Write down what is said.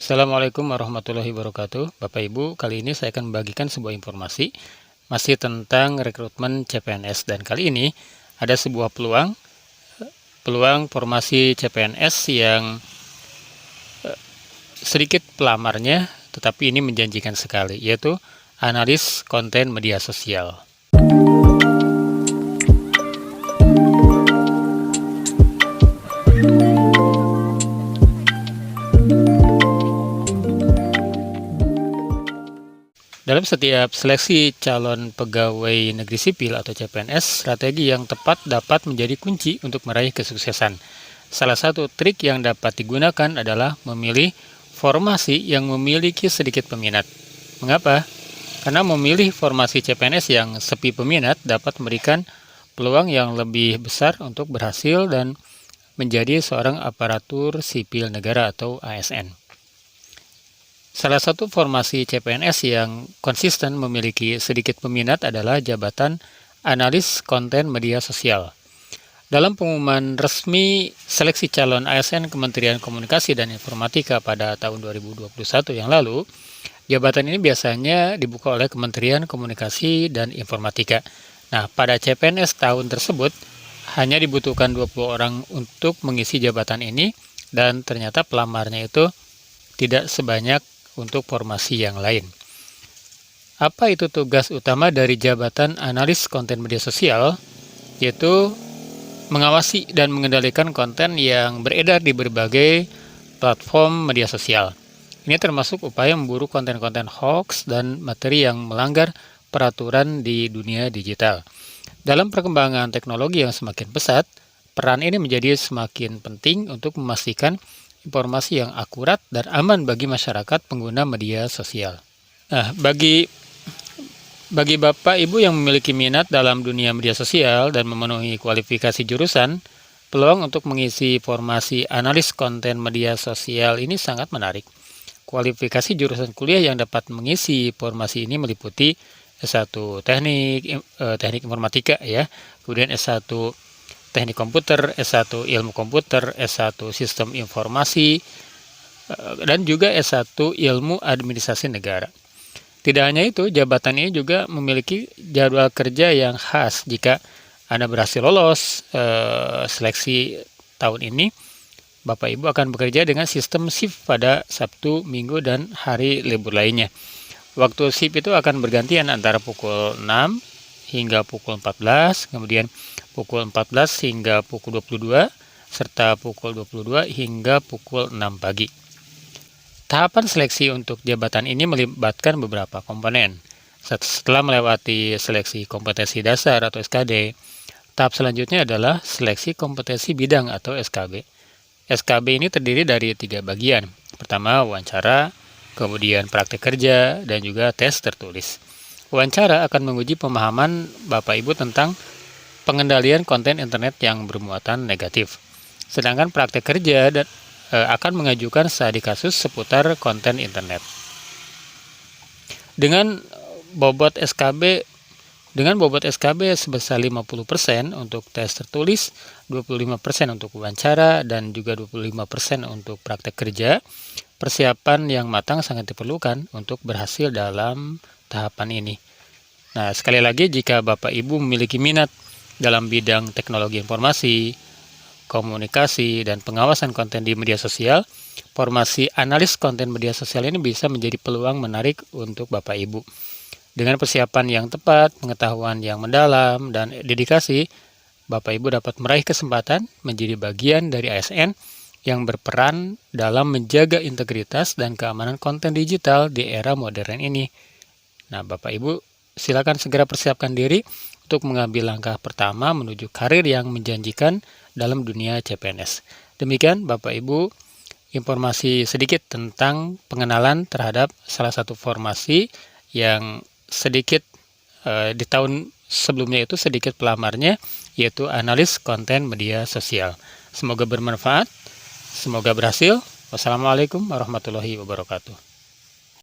Assalamualaikum warahmatullahi wabarakatuh. Bapak Ibu, kali ini saya akan membagikan sebuah informasi masih tentang rekrutmen CPNS, dan kali ini ada sebuah peluang formasi CPNS yang sedikit pelamarnya, tetapi ini menjanjikan sekali, yaitu analis konten media sosial. Dalam setiap seleksi calon pegawai negeri sipil atau CPNS, strategi yang tepat dapat menjadi kunci untuk meraih kesuksesan. Salah satu trik yang dapat digunakan adalah memilih formasi yang memiliki sedikit peminat. Mengapa? Karena memilih formasi CPNS yang sepi peminat dapat memberikan peluang yang lebih besar untuk berhasil dan menjadi seorang aparatur sipil negara atau ASN. Salah satu formasi CPNS yang konsisten memiliki sedikit peminat adalah jabatan analis konten media sosial. Dalam pengumuman resmi seleksi calon ASN Kementerian Komunikasi dan Informatika pada tahun 2021 yang lalu, jabatan ini biasanya dibuka oleh Kementerian Komunikasi dan Informatika. Nah, pada CPNS tahun tersebut hanya dibutuhkan 20 orang untuk mengisi jabatan ini, dan ternyata pelamarnya itu tidak sebanyak untuk formasi yang lain. Apa itu tugas utama dari jabatan analis konten media sosial? Yaitu mengawasi dan mengendalikan konten yang beredar di berbagai platform media sosial. Ini termasuk upaya memburu konten-konten hoax dan materi yang melanggar peraturan di dunia digital. Dalam perkembangan teknologi yang semakin pesat, peran ini menjadi semakin penting untuk memastikan informasi yang akurat dan aman bagi masyarakat pengguna media sosial. Nah, bagi Bapak Ibu yang memiliki minat dalam dunia media sosial dan memenuhi kualifikasi jurusan, peluang untuk mengisi formasi analis konten media sosial ini sangat menarik. Kualifikasi jurusan kuliah yang dapat mengisi formasi ini meliputi S1 Teknik Informatika ya, kemudian S1 Teknik Komputer, S1 Ilmu Komputer, S1 Sistem Informasi, dan juga S1 Ilmu Administrasi Negara. Tidak hanya itu, jabatan ini juga memiliki jadwal kerja yang khas. Jika Anda berhasil lolos seleksi tahun ini, Bapak Ibu akan bekerja dengan sistem shift pada Sabtu, Minggu, dan hari libur lainnya. Waktu shift itu akan bergantian antara pukul 6 hingga pukul 14, kemudian pukul 14 hingga pukul 22, serta pukul 22 hingga pukul 6 pagi. Tahapan seleksi untuk jabatan ini melibatkan beberapa komponen. Setelah melewati seleksi kompetensi dasar atau SKD, tahap selanjutnya adalah seleksi kompetensi bidang atau SKB. SKB ini terdiri dari 3 bagian. Pertama, wawancara, kemudian praktek kerja, dan juga tes tertulis. Wawancara akan menguji pemahaman Bapak Ibu tentang pengendalian konten internet yang bermuatan negatif. Sedangkan praktek kerja akan mengajukan studi kasus seputar konten internet. Dengan bobot SKB sebesar 50% untuk tes tertulis, 25% untuk wawancara, dan juga 25% untuk praktek kerja, persiapan yang matang sangat diperlukan untuk berhasil dalam tahapan ini. Nah, sekali lagi, jika Bapak Ibu memiliki minat dalam bidang teknologi informasi, komunikasi, dan pengawasan konten di media sosial, formasi analis konten media sosial ini bisa menjadi peluang menarik untuk Bapak Ibu. Dengan persiapan yang tepat, pengetahuan yang mendalam, dan dedikasi, Bapak Ibu dapat meraih kesempatan menjadi bagian dari ASN yang berperan dalam menjaga integritas dan keamanan konten digital di era modern ini. Nah, Bapak Ibu, silakan segera persiapkan diri untuk mengambil langkah pertama menuju karir yang menjanjikan dalam dunia CPNS. Demikian Bapak Ibu, informasi sedikit tentang pengenalan terhadap salah satu formasi yang sedikit di tahun sebelumnya itu sedikit pelamarnya, yaitu analis konten media sosial. Semoga bermanfaat, semoga berhasil. Wassalamualaikum warahmatullahi wabarakatuh.